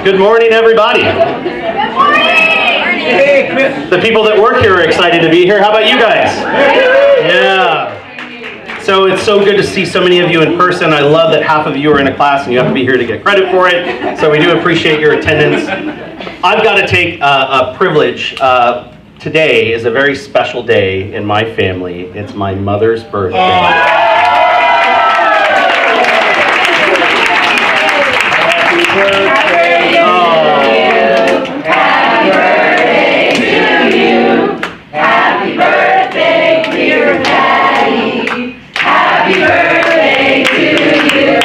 Good morning, everybody. Good morning. The people that work here are excited to be here. How about you guys? Yeah. So it's so good to see so many of you in person. I love that half of you are in a class and you have to be here to get credit for it. So we do appreciate your attendance. I've got to take a privilege. Today is a very special day in my family. It's my mother's birthday. Happy birthday to you. Happy birthday to you. Happy birthday, dear Daddy. Happy birthday to you.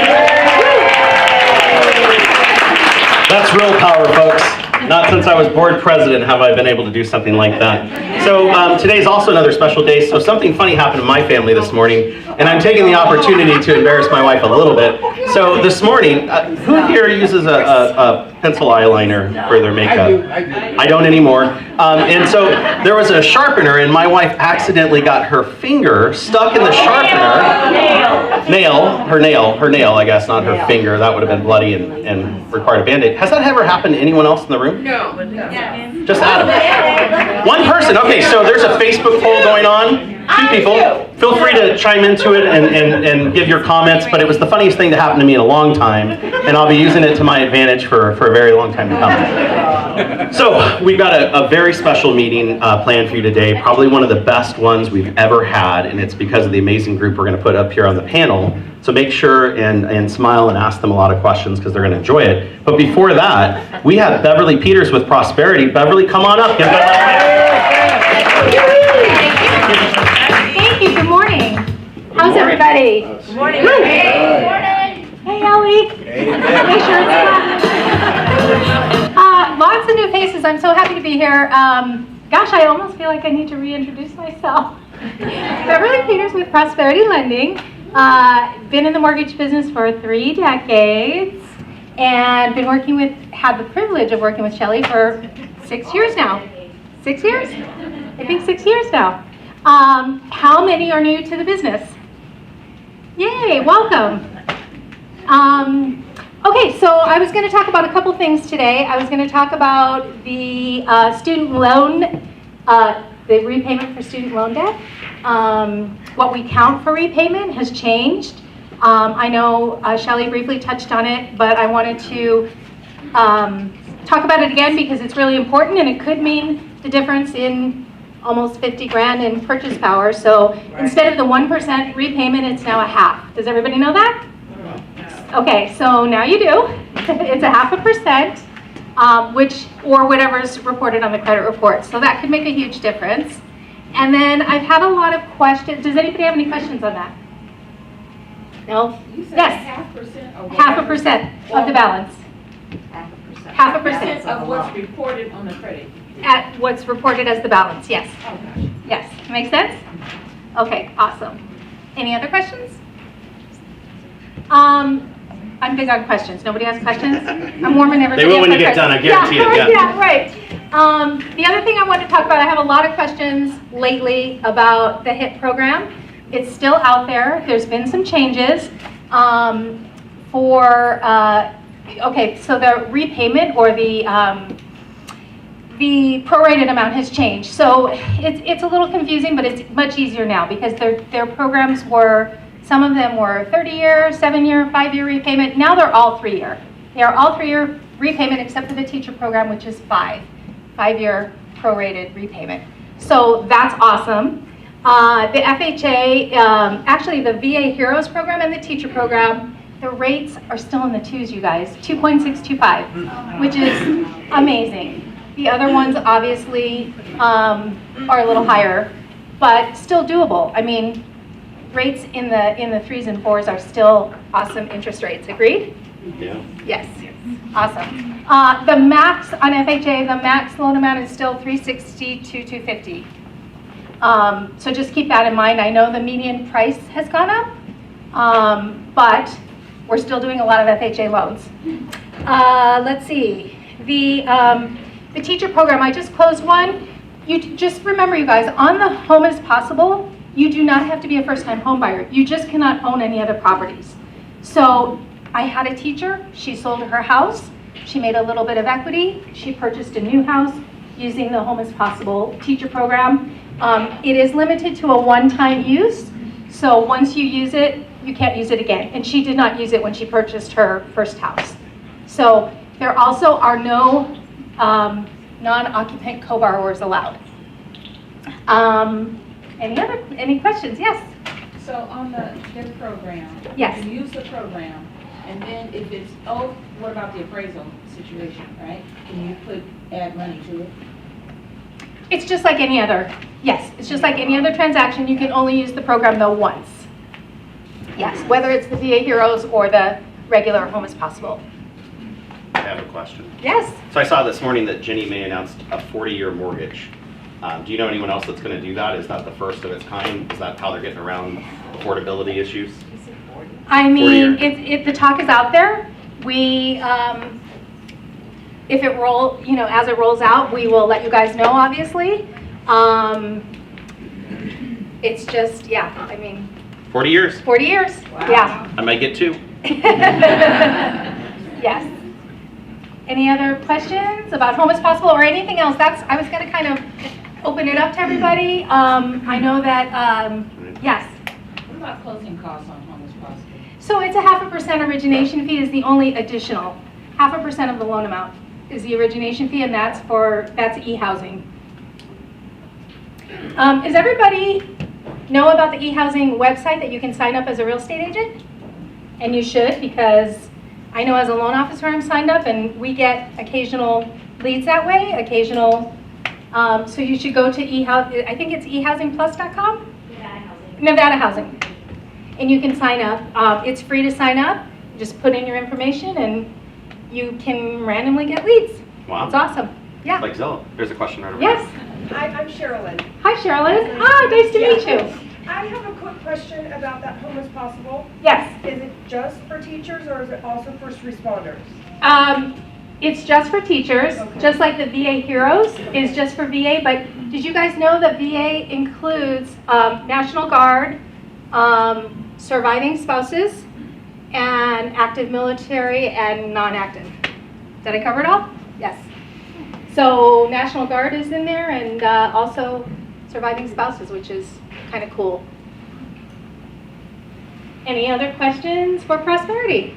That's real power, folks. Not since I was board president have I been able to do something like that. So today's also another special day. So something funny happened in my family this morning, and I'm taking the opportunity to embarrass my wife a little bit. So this morning, who here uses a pencil eyeliner for their makeup? I don't anymore. And so there was a sharpener, and my wife accidentally got her finger stuck in the sharpener. Her nail, I guess, not her finger. That would have been bloody and required a Band-Aid. Has that ever happened to anyone else in the room? No. Just Adam. One person. Okay, so there's a Facebook poll going on. 2 people. Feel free to chime into it and give your comments, but it was the funniest thing to happen to me in a long time, and I'll be using it to my advantage for a very long time to come. So we've got a very special meeting planned for you today, probably one of the best ones we've ever had, and it's because of the amazing group we're going to put up here on the panel. So make sure and smile and ask them a lot of questions because they're going to enjoy it. But before that, we have Beverly Peters with Prosperity. Beverly, come on up. Thank you. Good morning. How's everybody? Good morning. Hey, Ellie. Hey, Shirley. Lots of new faces. I'm so happy to be here. Gosh, I almost feel like I need to reintroduce myself. Beverly Peters with Prosperity Lending. Been in the mortgage business for 3 decades, and had the privilege of working with Shelly for 6 years now. 6 years? I think 6 years now. How many are new to the business? Yay, welcome. Okay, so I was going to talk about a couple things today. I was going to talk about the student loan, the repayment for student loan debt. What we count for repayment has changed. I know Shelly briefly touched on it, but I wanted to talk about it again because it's really important and it could mean the difference in almost 50 grand in purchase power. So instead of the 1% repayment, it's now a half. Does everybody know that? Okay, so now you do. It's a 0.5%, or whatever's reported on the credit report. So that could make a huge difference. And then I've had a lot of questions. Does anybody have any questions on that? No? Yes. 0.5% of the balance. 0.5% of what's reported on the credit. At what's reported as the balance, yes. Okay. Yes, makes sense? Okay, awesome. Any other questions? I'm big on questions. Nobody has questions? I'm warming everybody up. They will when you get done, I guarantee it. Yeah, right. The other thing I wanted to talk about, I have a lot of questions lately about the HIT program. It's still out there. There's been some changes okay, so the repayment or the prorated amount has changed. So it's a little confusing, but it's much easier now because their programs some of them were 30-year, 7-year, 5-year repayment. Now they're all 3-year. They are all 3-year repayment except for the teacher program, which is 5-year prorated repayment. So that's awesome. The FHA, actually the VA Heroes program and the teacher program, the rates are still in the 2s, you guys, 2.625, which is amazing. The other ones obviously are a little higher, but still doable. I mean, rates in the 3s and 4s are still awesome interest rates. Agreed? Yeah. Yes. Awesome. The max on FHA, the max loan amount is still $360 to $250. So just keep that in mind. I know the median price has gone up, but we're still doing a lot of FHA loans. Let's see. The teacher program, I just closed one. You just remember, you guys, on the Home is Possible, you do not have to be a first-time home buyer. You just cannot own any other properties. So I had a teacher, she sold her house, She made a little bit of equity. She purchased a new house using the Home is Possible teacher program. It is limited to a one-time use, so once you use it, you can't use it again. And she did not use it when she purchased her first house. So there also are no non-occupant co-borrowers allowed. Any questions? Yes? So on their program. Yes. You use the program, and then if it's, what about the appraisal situation, right? Can you add money to it? It's just like any other, yes, it's just like any other transaction. You can only use the program though once. Yes, whether it's the VA Heroes or the regular Home is Possible. I have a question. Yes. So I saw this morning that Ginnie Mae announced a 40-year mortgage. Do you know anyone else that's going to do that? Is that the first of its kind? Is that how they're getting around affordability issues? I mean, the talk is out there. We, if it as it rolls out, we will let you guys know, obviously. It's just, yeah, I mean. 40 years? 40 years, wow. Yeah. I might get 2. Yes. Any other questions about Home is Possible or anything else? I was going to kind of open it up to everybody. I know that, yes. What about closing costs on Home is Possible? So it's a 0.5% origination fee is the only additional. 0.5% of the loan amount is the origination fee, and that's e-housing. Does everybody know about the e-housing website that you can sign up as a real estate agent? And you should, because I know as a loan officer I'm signed up, and we get occasional leads that way, so you should go to I think it's ehousingplus.com? Nevada Housing. And you can sign up. It's free to sign up. Just put in your information and you can randomly get leads. Wow. It's awesome. Yeah. Like Zillow. There's a question right over Yes. Hi, I'm Sherilyn. Hi, Sherilyn. Nice to meet you. I have a quick question about that Home is Possible. Yes. Is it just for teachers or is it also first responders? It's just for teachers, Okay. just like the VA Heroes is just for VA, but did you guys know that VA includes National Guard, surviving spouses, and active military and non-active? Did I cover it all? Yes. So National Guard is in there, and also surviving spouses, which is kind of cool. Any other questions for Prosperity?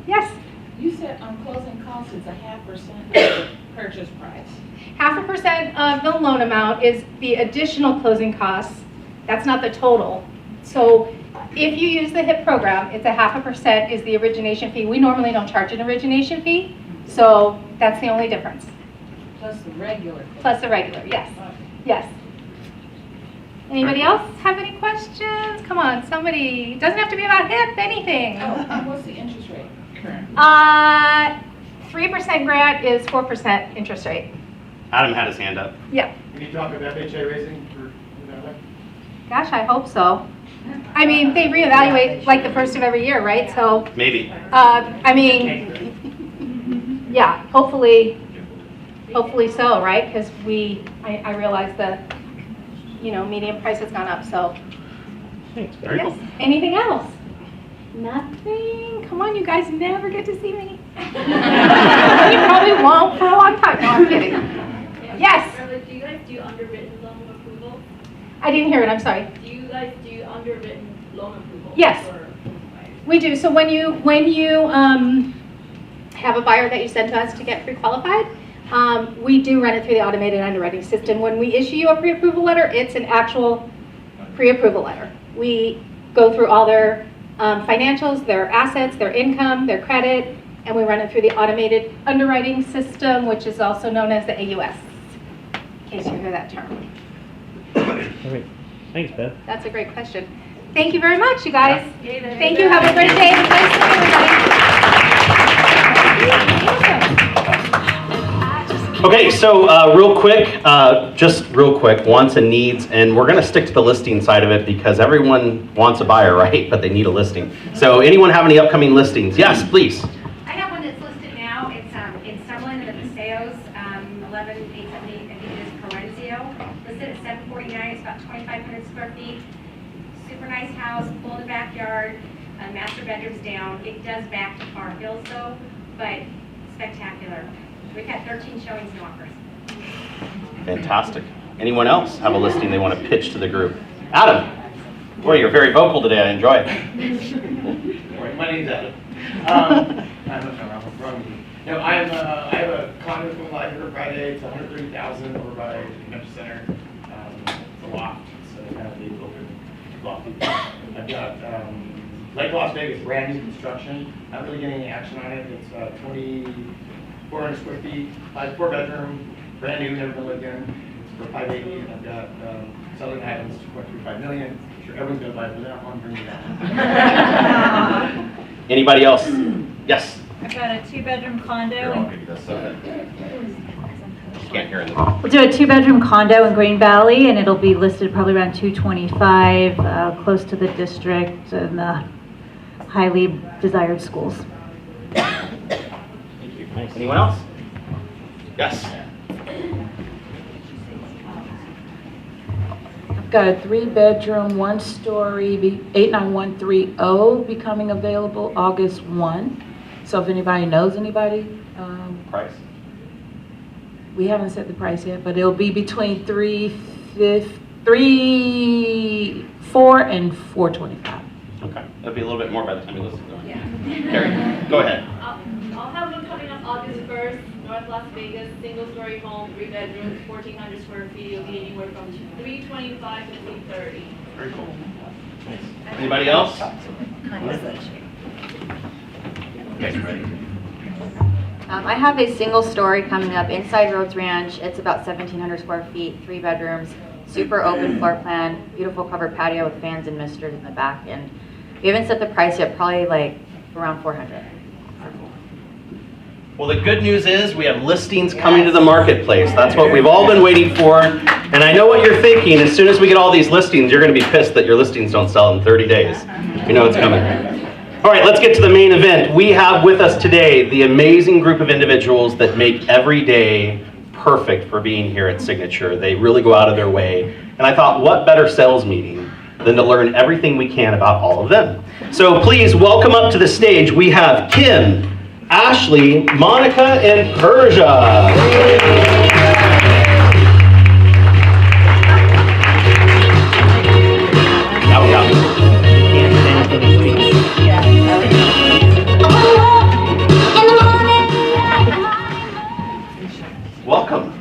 Yes? You said on closing costs, it's 0.5% of the purchase price. 0.5% of the loan amount is the additional closing costs. That's not the total. So if you use the HIP program, it's 0.5% is the origination fee. We normally don't charge an origination fee, so that's the only difference. Plus the regular. Plus the regular, yes. Yes. Anybody else have any questions? Come on, somebody. It doesn't have to be about HIP, anything. And what's the interest rate currently? 3% grant is 4% interest rate. Adam had his hand up. Yeah. Can you talk about FHA raising for Nevada? Gosh, I hope so. I mean, they reevaluate like the first of every year, right? So, Maybe. I mean, yeah, hopefully so, right? Because I realize the, median price has gone up, so. Thanks. Very Yes. cool. Anything else? Nothing? Come on, you guys never get to see me. You probably won't for a long time. No, I'm kidding. Yes? Do you guys do underwritten loan approval? I didn't hear it, I'm sorry. Do you guys do underwritten loan approval? Yes. For buyers? We do. So when you have a buyer that you send to us to get pre-qualified, we do run it through the automated underwriting system. When we issue you a pre-approval letter, it's an actual pre-approval letter. We go through all their financials, their assets, their income, their credit, and we run it through the automated underwriting system, which is also known as the AUS, in case you hear that term. Okay. Thanks, Beth. That's a great question. Thank you very much, you guys. Thank you. Have a great day. Nice to meet everybody. Okay, so just real quick, wants and needs, and we're going to stick to the listing side of it because everyone wants a buyer, right? But they need a listing. So anyone have any upcoming listings? Yes, please. I have one that's listed now. It's Summerlin and the Passeos, 11878, I think it is Perseea. Listed at 749. It's about 2,500 square feet. Super nice house, full in the backyard, master bedrooms down. It does back to Farm Hills though. but spectacular. We've had 13 showings, no offers. Fantastic. Anyone else have a listing they want to pitch to the group? Adam, boy, you're very vocal today. I enjoy it. My name's Adam. I have a condo from Live here Friday. It's 130,000 over by the convention center. It's a loft, so kind of a big open loft. I've got like Las Vegas, brand new construction. Not really getting any action on it. It's 2,400 square feet, 4-bedroom, brand new, never been lived in. It's for 580, and I've got selling items 2.35 million. I'm sure everyone's gonna buy it, but they're not on bringing it down. Anybody else? Yes. I've got a 2-bedroom condo. Can't hear in the. We'll do a 2-bedroom condo in Green Valley, and it'll be listed probably around 225, close to the district and the highly desired schools. Anyone else? Yes. I've got a 3-bedroom, 1-story, 89130 becoming available August 1. So if anybody knows anybody, Price. we haven't set the price yet, but it'll be between 4 and 425. Okay. That'll be a little bit more by the time you listen to it. Yeah. Carrie, go ahead. I'll have one coming up August 1st, North Las Vegas, single-story home, 3 bedrooms, 1,400 square feet. It'll be anywhere from 325 to 330. Very cool. Nice. Anybody else? Okay, ready. I have a single story coming up inside Rhodes Ranch. It's about 1,700 square feet, 3 bedrooms, super open floor plan, beautiful covered patio with fans and misters in the back. And we haven't set the price yet, probably like around 400. Well, the good news is we have listings coming to the marketplace. That's what we've all been waiting for. And I know what you're thinking. As soon as we get all these listings, you're going to be pissed that your listings don't sell in 30 days. You know it's coming. All right, let's get to the main event. We have with us today the amazing group of individuals that make every day perfect for being here at Signature. They really go out of their way. And I thought, what better sales meeting than to learn everything we can about all of them. So please welcome up to the stage. We have Kim, Ashley, Monica, and Perseea. Welcome.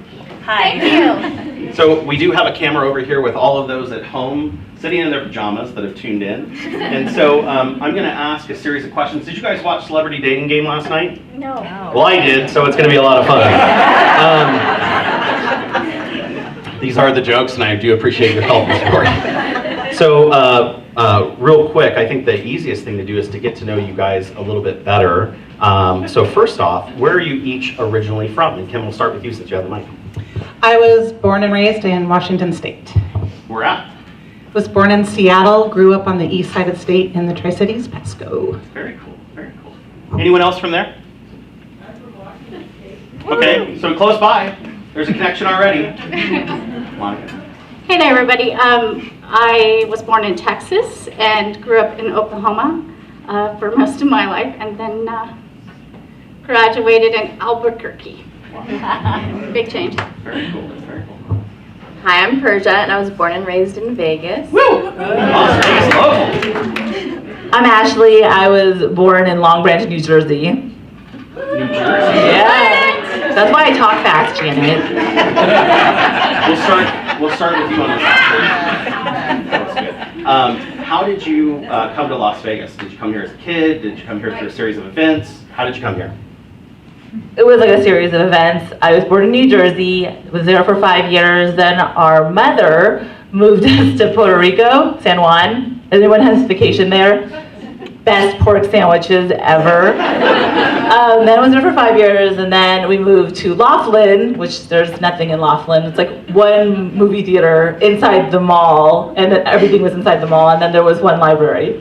Hi. Thank you. So we do have a camera over here with all of those at home sitting in their pajamas that have tuned in. And so I'm going to ask a series of questions. Did you guys watch Celebrity Dating Game last night? No. Well, I did, so it's going to be a lot of fun. These are the jokes, and I do appreciate your help this morning. So real quick, I think the easiest thing to do is to get to know you guys a little bit better. So first off, where are you each originally from? And Kim, we'll start with you since you have the mic. I was born and raised in Washington State. Where at? Was born in Seattle, grew up on the east side of the state in the Tri-Cities, Pasco. Very cool, very cool. Anyone else from there? Okay, so close by. There's a connection already. Monica. Hey there, everybody. I was born in Texas and grew up in Oklahoma for most of my life, and then graduated in Albuquerque. Wow. Big change. Very cool, very cool. Hi, I'm Perseea, and I was born and raised in Vegas. Woo! Las Vegas local. I'm Ashley. I was born in Long Branch, New Jersey. New Jersey? Yeah. That's why I talk fast, Janet. We'll start with you on this. That's good. How did you come to Las Vegas? Did you come here as a kid? Did you come here through a series of events? How did you come here? It was like a series of events. I was born in New Jersey, was there for 5 years. Then our mother moved us to Puerto Rico, San Juan. Everyone has vacation there. Best pork sandwiches ever. Then I was there for 5 years, and then we moved to Laughlin, which there's nothing in Laughlin. It's like one movie theater inside the mall, and then everything was inside the mall, and then there was one library.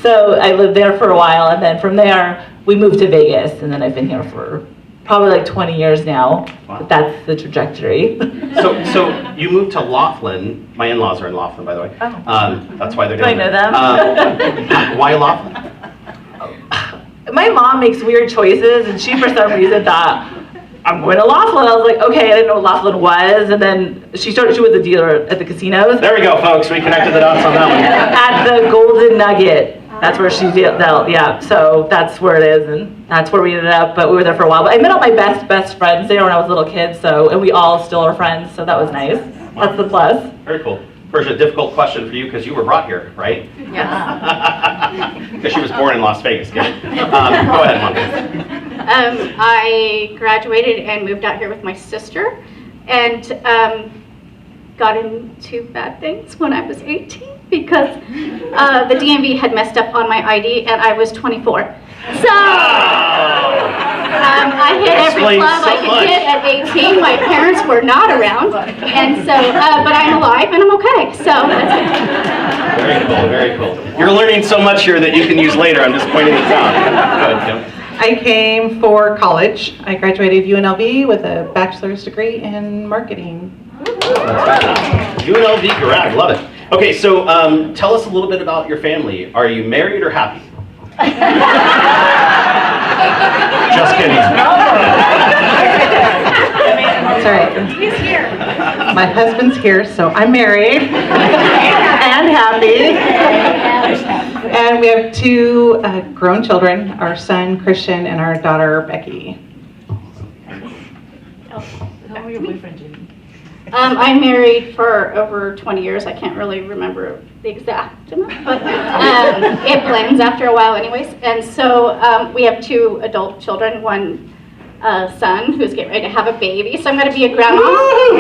So I lived there for a while, and then from there, we moved to Vegas, and then I've been here for probably like 20 years now. Wow. But that's the trajectory. So you moved to Laughlin. My in-laws are in Laughlin, by the way. Oh. That's why they're Do I doing know them? Why Laughlin? my mom makes weird choices, and she for some reason thought, I'm going to Laughlin. I was like, okay, I didn't know what Laughlin was, and then she was a dealer at the casinos. There we go, folks. We connected the dots on that one. At the Golden Nugget. That's where she dealt, yeah. So that's where it is, and that's where we ended up. But we were there for a while. But I met all my best friends there when I was a little kid. So, and we all still are friends. So that was nice. That's the plus. Very cool. Perssea, difficult question for you because you were brought here, right? Yes. Because she was born in Las Vegas. Go ahead, Monica. I graduated and moved out here with my sister, and got into bad things when I was 18 because the DMV had messed up on my ID and I was 24. So I hit every club I could hit at 18. My parents were not around, and so but I'm alive and I'm okay. So that's it. Very cool, very cool. You're learning so much here that you can use later. I'm just pointing this out. Go ahead, Kim. I came for college. I graduated UNLV with a bachelor's degree in marketing. UNLV grad, love it. Okay, so tell us a little bit about your family. Are you married or happy? Just kidding. That's right. He's here. My husband's here, so I'm married and happy. And we have two grown children, our son Christian and our daughter Becky. How are your boyfriend, Jamie? I'm married for over 20 years. I can't really remember the exact amount, but it blends after a while anyways. And so we have two adult children, one son who's getting ready to have a baby, so I'm going to be a grandma.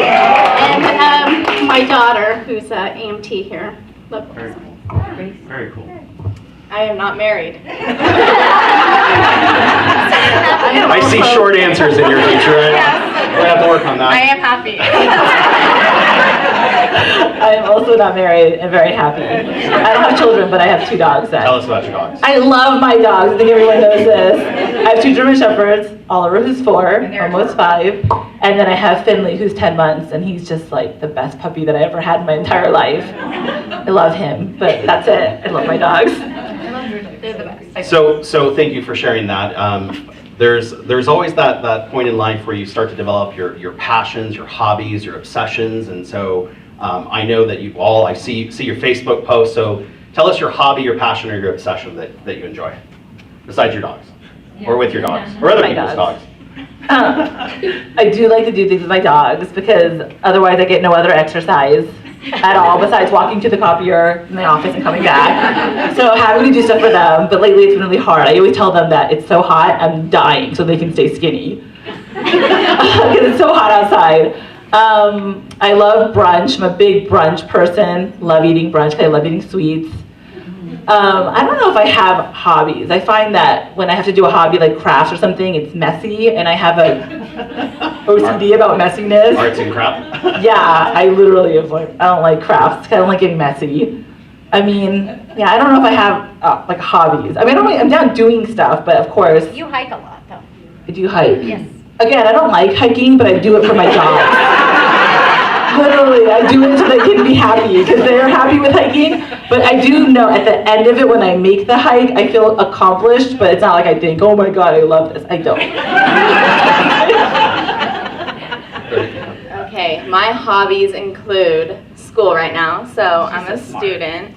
And my daughter who's AMT here. Look. Very cool. Very cool. I am not married. I see short answers in your future. We're going to have to work on that. I am happy. I am also not married and very happy. I don't have children, but I have two dogs. Tell us about your dogs. I love my dogs. I think everyone knows this. I have two German Shepherds, Oliver, who's 4, almost 5, and then I have Finley, who's 10 months, and he's just like the best puppy that I ever had in my entire life. I love him, but that's it. I love my dogs. They're the best. So thank you for sharing that. There's always that point in life where you start to develop your passions, your hobbies, your obsessions, and so I know that you all, I see your Facebook posts, so tell us your hobby, your passion, or your obsession that you enjoy, besides your dogs, or with your dogs, or other people's dogs. I do like to do things with my dogs because otherwise I get no other exercise at all besides walking to the copier in the office and coming back. So having to do stuff for them, but lately it's been really hard. I always tell them that it's so hot, I'm dying so they can stay skinny. Because it's so hot outside. I love brunch. I'm a big brunch person. Love eating brunch because I love eating sweets. I don't know if I have hobbies. I find that when I have to do a hobby like crafts or something, it's messy, and I have a OCD about messiness. Arts and crafts. Yeah, I literally have I don't like crafts. I don't like getting messy. I mean, yeah, I don't know if I have like hobbies. I mean, I'm down doing stuff, but of course. You hike a lot, though. I do hike. Yes. Again, I don't like hiking, but I do it for my dogs. Literally, I do it so they can be happy because they're happy with hiking. But I do know at the end of it, when I make the hike, I feel accomplished. But it's not like I think, oh my God, I love this. I don't. Okay, my hobbies include school right now, so I'm a student.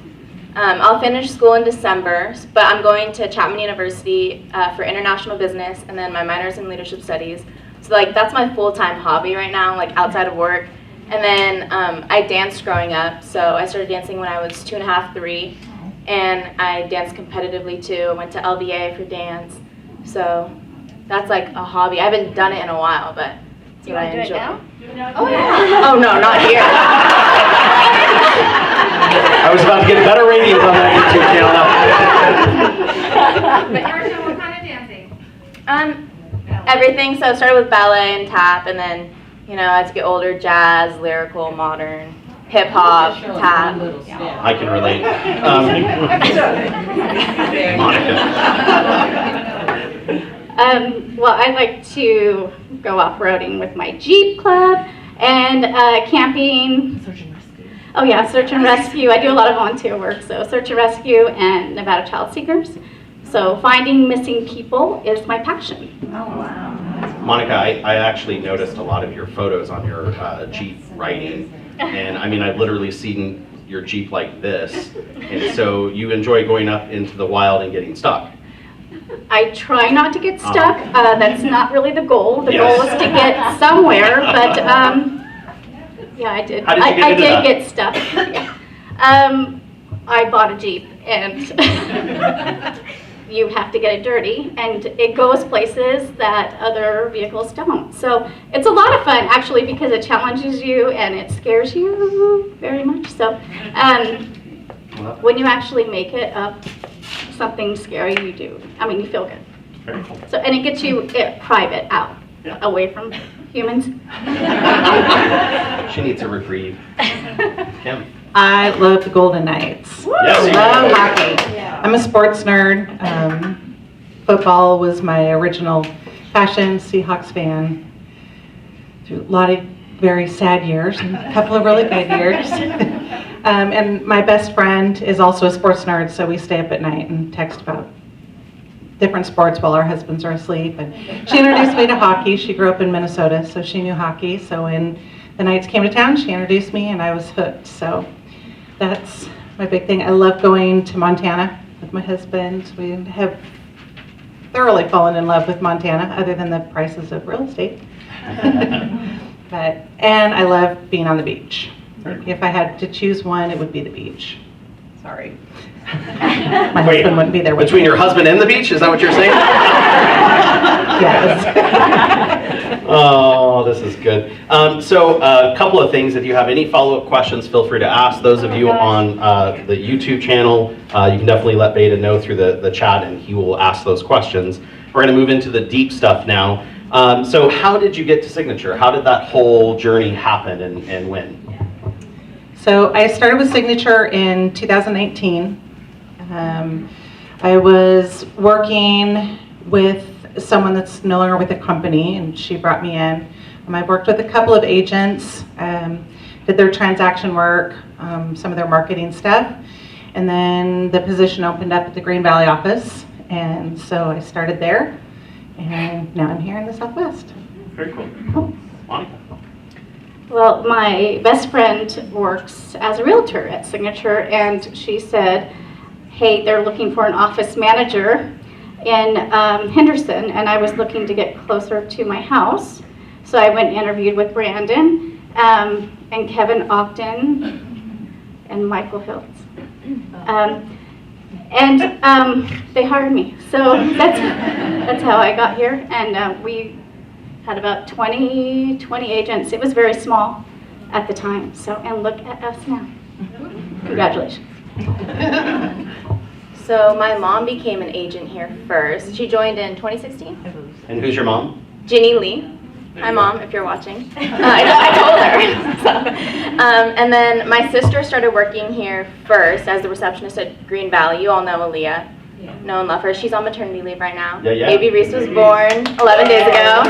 I'll finish school in December, but I'm going to Chapman University for international business, and then my minor's in leadership studies. So like that's my full-time hobby right now, like outside of work. And then I danced growing up, so I started dancing when I was 2.5, 3, and I danced competitively too. I went to LVA for dance, so that's like a hobby. I haven't done it in a while, but that's what I enjoy. Oh yeah. Oh no, not here. I was about to get better ratings on that YouTube channel. But Perssea, what kind of dancing? Everything. So I started with ballet and tap, and then as I get older, jazz, lyrical, modern, hip hop, tap. I can relate. Monica. Well, I like to go off-roading with my Jeep club and camping. Search and rescue. Oh yeah, search and rescue. I do a lot of volunteer work, so search and rescue and Nevada Child Seekers. So finding missing people is my passion. Monica, I actually noticed a lot of your photos on your Jeep riding, and I mean, I've literally seen your Jeep like this, and so you enjoy going up into the wild and getting stuck. I try not to get stuck. That's not really the goal. The Yes. goal is to get somewhere, but yeah, I did. How did you get I into did that? get stuck. I bought a Jeep, and you have to get it dirty, and it goes places that other vehicles don't. So it's a lot of fun, actually, because it challenges you and it scares you very much. So when you actually make it up, something scary, you do. I mean, you feel good. Very cool. So, and it gets you private out, Yeah. away from humans. She needs a reprieve. Kim? I love the Golden Knights. Yes, you Love do. hockey. I'm a sports nerd. Football was my original passion, Seahawks fan. Through a lot of very sad years and a couple of really good years. And my best friend is also a sports nerd, so we stay up at night and text about different sports while our husbands are asleep. And she introduced me to hockey. She grew up in Minnesota, so she knew hockey. So when the Knights came to town, she introduced me, and I was hooked. So that's my big thing. I love going to Montana with my husband. We have thoroughly fallen in love with Montana, other than the prices of real estate. And I love being on the beach. If I had to choose one, it would be the beach. Sorry. My Wait, husband wouldn't be there with between me. your husband and the beach? Is that what you're saying? Yes. Oh, this is good. So a couple of things. If you have any follow-up questions, feel free to ask. Those of you on the YouTube channel, you can definitely let Beta know through the chat, and he will ask those questions. We're going to move into the deep stuff now. So how did you get to Signature? How did that whole journey happen, and when? So I started with Signature in 2018. I was working with someone that's no longer with the company, and she brought me in. I worked with a couple of agents, did their transaction work, some of their marketing stuff, and then the position opened up at the Green Valley office, and so I started there, and now I'm here in the Southwest. Very cool. Monica? Well, my best friend works as a realtor at Signature, and she said, hey, they're looking for an office manager in Henderson, and I was looking to get closer to my house. So I went and interviewed with Brandon and Kevin Ogden and Michael Hiltz. They hired me. So that's how I got here, and we had about 20 agents. It was very small at the time. So, and look at us now. Congratulations. So my mom became an agent here first. She joined in 2016. And who's your mom? Ginny Lee. Hi, Mom, if you're watching. I told her. So, and then my sister started working here first as the receptionist at Green Valley. You all know Aaliyah. Know and love her. She's on maternity leave right now. Yeah, yeah. Baby Reese was born 11 days ago.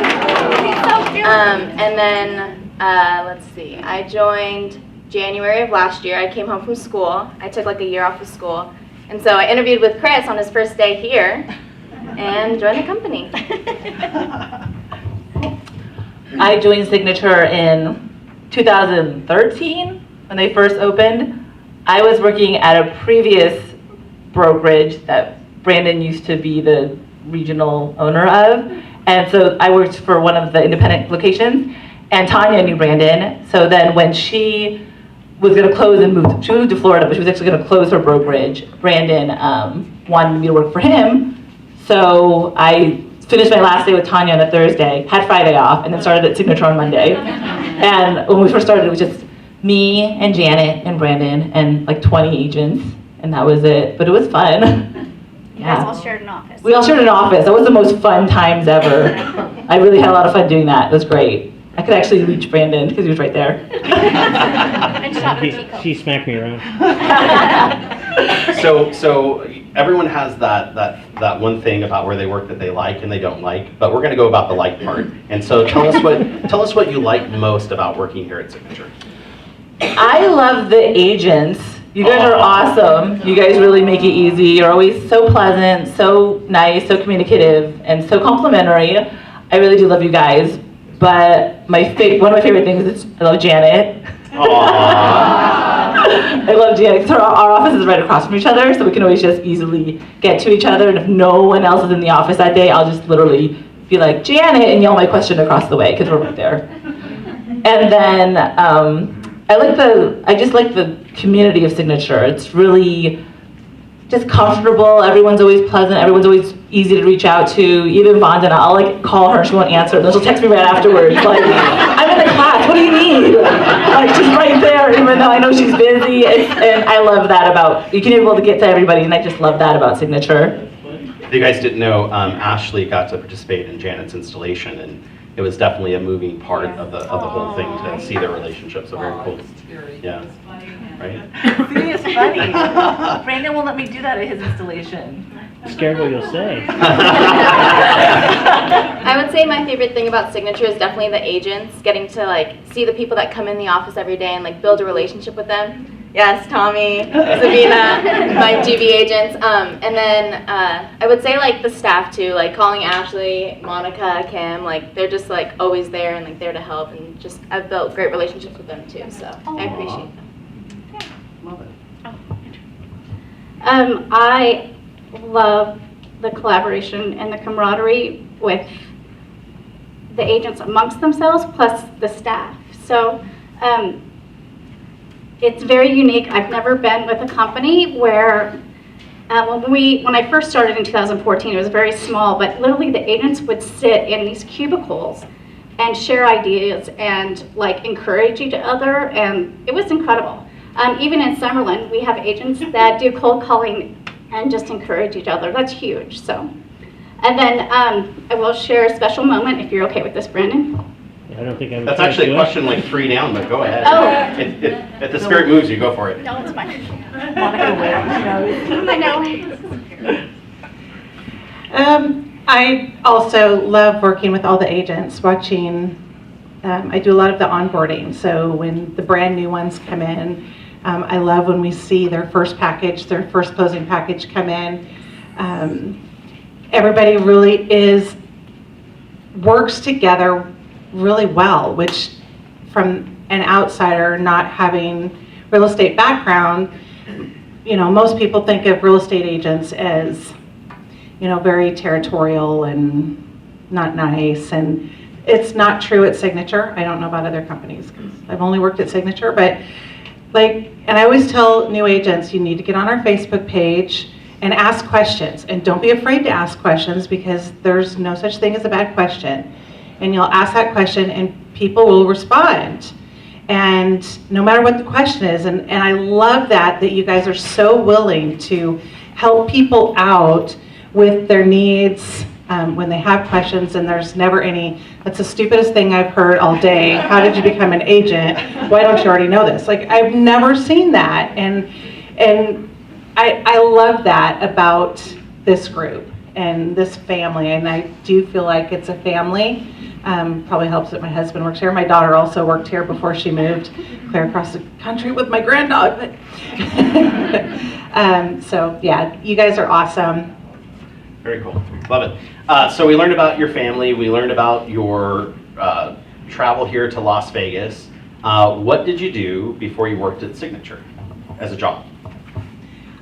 And then, let's see, I joined January of last year. I came home from school. I took like a year off of school. And so I interviewed with Chris on his first day here and joined the company. I joined Signature in 2013 when they first opened. I was working at a previous brokerage that Brandon used to be the regional owner of. And so I worked for one of the independent locations, and Tanya knew Brandon. So then when she was going to close and move, she moved to Florida, but she was actually going to close her brokerage. Brandon wanted me to work for him. So I finished my last day with Tanya on a Thursday, had Friday off, and then started at Signature on Monday. And when we first started, it was just me and Janet and Brandon and like 20 agents, and that was it. But it was fun. You guys all shared an office. We all shared an office. That was the most fun times ever. I really had a lot of fun doing that. It was great. I could actually reach Brandon because he was right there. She smacked me around. So everyone has that one thing about where they work that they like and they don't like, but we're going to go about the like part. And so tell us what you like most about working here at Signature. I love the agents You guys are awesome. You guys really make it easy. You're always so pleasant, so nice, so communicative, and so complimentary. I really do love you guys. But one of my favorite things is I love Janet. I love Janet because our office is right across from each other, so we can always just easily get to each other. And if no one else is in the office that day, I'll just literally be like, Janet, and yell my question across the way because we're right there. And then I just like the community of Signature. It's really just comfortable. Everyone's always pleasant. Everyone's always easy to reach out to. Even Vonda, I'll like call her, she won't answer, and then she'll text me right afterwards. Like, I'm in the class, what do you need? Like, she's right there, even though I know she's busy. And I love that about, you can be able to get to everybody, and I just love that about Signature. If you guys didn't know, Ashley got to participate in Janet's installation, and it was definitely a moving part of the whole thing to see their relationship. So very cool. Yeah. Right? See, it's funny. Brandon won't let me do that at his installation. I'm scared what you'll say. I would say my favorite thing about Signature is definitely the agents, getting to like see the people that come in the office every day and like build a relationship with them. Yes, Tommy, Sabina, my GB agents. And then I would say like the staff too, like calling Ashley, Monica, Kim, like they're just like always there and like there to help, and just I've built great relationships with them too, so I appreciate them. Love it. I love the collaboration and the camaraderie with the agents amongst themselves, plus the staff. So it's very unique. I've never been with a company where, when I first started in 2014, it was very small, but literally the agents would sit in these cubicles and share ideas and like encourage each other, and it was incredible. Even in Summerlin, we have agents that do cold calling and just encourage each other. That's huge. So, and then I will share a special moment if you're okay with this, Brandon. I don't think I would. That's actually a question like 3 down, but go ahead. Oh. If the spirit moves you, go for it. No, it's fine. Monica I know. I also love working with all the agents, watching. I do a lot of the onboarding, so when the brand new ones come in, I love when we see their first package, their first closing package come in. Everybody really works together really well, which from an outsider not having real estate background, most people think of real estate agents as, very territorial and not nice, and it's not true at Signature. I don't know about other companies because I've only worked at Signature, but and I always tell new agents, you need to get on our Facebook page and ask questions, and don't be afraid to ask questions because there's no such thing as a bad question. And you'll ask that question and people will respond. And no matter what the question is, and I love that you guys are so willing to help people out with their needs when they have questions, and there's never any, that's the stupidest thing I've heard all day. How did you become an agent? Why don't you already know this? Like, I've never seen that. And I love that about this group and this family, and I do feel like it's a family. Probably helps that my husband works here. My daughter also worked here before she moved clear across the country with my granddog. So yeah, you guys are awesome. Very cool. Love it. So we learned about your family. We learned about your travel here to Las Vegas. What did you do before you worked at Signature as a job?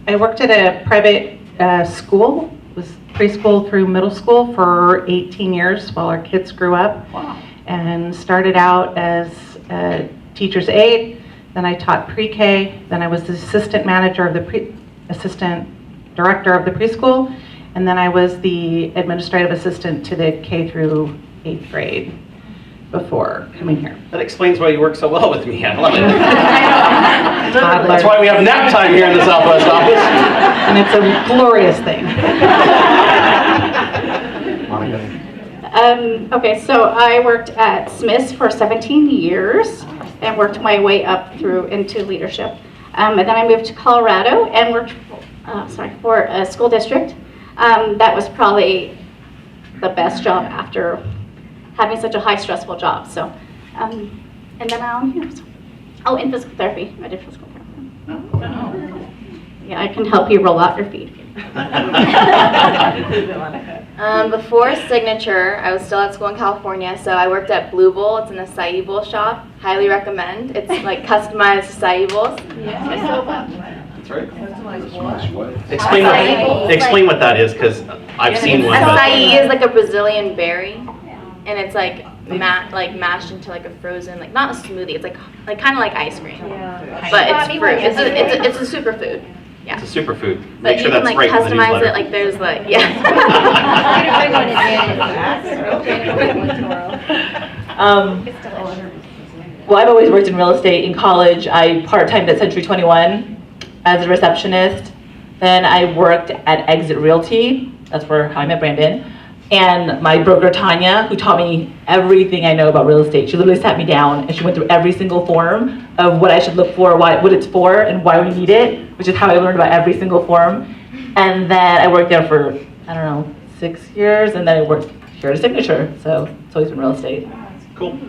I worked at a private school. It was preschool through middle school for 18 years while our kids grew up. Wow. And started out as a teacher's aide. Then I taught pre-K. Then I was the assistant manager of the assistant director of the preschool. And then I was the administrative assistant to the K through 8th grade before coming here. That explains why you work so well with me. I love it. Toddler. That's why we have nap time here in the Southwest office. And it's a glorious thing. Okay, so I worked at Smith's for 17 years and worked my way up through into leadership. And then I moved to Colorado and worked for a school district. That was probably the best job after having such a high stressful job. So, and then I'm here. So. Oh, and physical therapy. I did physical therapy. Yeah, I can help you roll out your feet. Before Signature, I was still at school in California, so I worked at Blue Bowl. It's an acai bowl shop. Highly recommend. It's like customized acai bowls. That's right. Acai bowls, Explain what that is, because I've seen one. but- Acai is like a Brazilian berry, and it's like mashed into like a frozen, like not a smoothie. It's like kind of like ice cream, but it's fruit. It's a superfood. Yeah. It's a superfood. But Make sure you can that's like right in the customize newsletter. it. Like there's like yeah. Well, I've always worked in real estate. In college, I part-timed at Century 21 as a receptionist. Then I worked at Exit Realty. That's how I met Brandon. And my broker, Tanya, who taught me everything I know about real estate. She literally sat me down and she went through every single form of what I should look for, what it's for, and why we need it, which is how I learned about every single form. And then I worked there for, 6 years, and then I worked here at Signature. So it's always been real estate. Cool.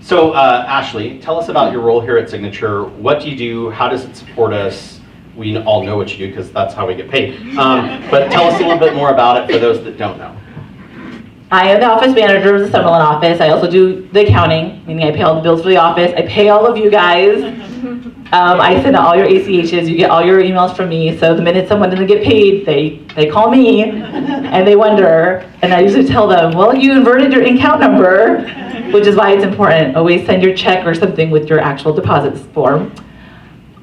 So Ashley, tell us about your role here at Signature. What do you do? How does it support us? We all know what you do because that's how we get paid. But tell us a little bit more about it for those that don't know. I am the office manager of the Summerlin office. I also do the accounting, meaning I pay all the bills for the office. I pay all of you guys. I send out all your ACHs. You get all your emails from me. So the minute someone doesn't get paid, they call me and they wonder. And I usually tell them, well, you inverted your account number, which is why it's important. Always send your check or something with your actual deposits form.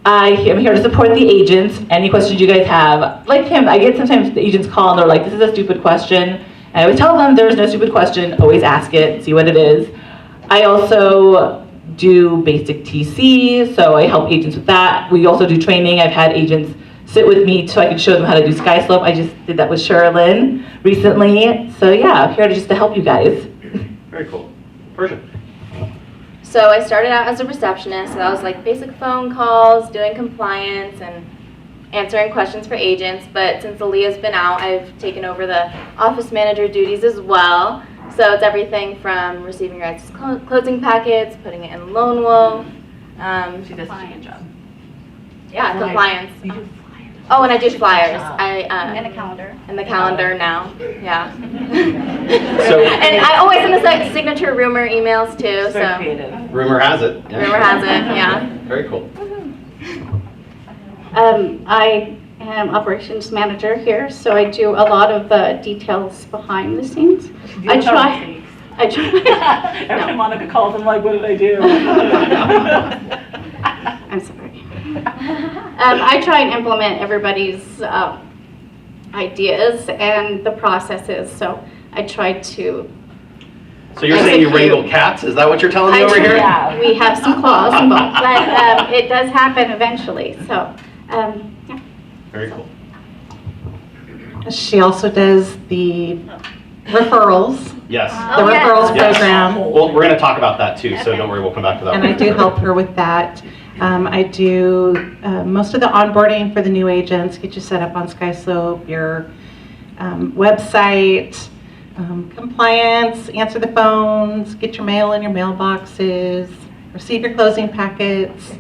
I am here to support the agents. Any questions you guys have, like him, I get sometimes the agents call and they're like, this is a stupid question. I always tell them there's no stupid question, always ask it, see what it is. I also do basic TC, so I help agents with that. We also do training. I've had agents sit with me so I can show them how to do sky slope. I just did that with Sherilyn recently. So yeah, I'm here just to help you guys. Very cool. Persia. So I started out as a receptionist, so that was like basic phone calls, doing compliance, and answering questions for agents. But since Aaliyah's been out, I've taken over the office manager duties as well. So it's everything from receiving your guys' closing packets, putting it in loan will. She does a good job. Yeah, compliance. Oh, and I do flyers. And a calendar. And the calendar now, yeah. So, And I always send the signature rumor emails too, so. Creative. rumor has it. Yeah. Rumor has it, yeah. Very cool. I am operations manager here, so I do a lot of the details behind the scenes. I try. Every time Monica calls, I'm like, what did I do? I'm sorry. I try and implement everybody's ideas and the processes, so I try to. So you're saying you wrangle cats? Is that what you're telling me over here? Yeah, we have some claws involved, but it does happen eventually, so, yeah. Very cool. She also does the referrals, Yes. the referrals Yes. program, Well, we're going to talk about that too, so don't worry, we'll come back to that. and I do help her with that. I do most of the onboarding for the new agents, get you set up on SkySlope, your website, compliance, answer the phones, get your mail in your mailboxes, receive your closing packets,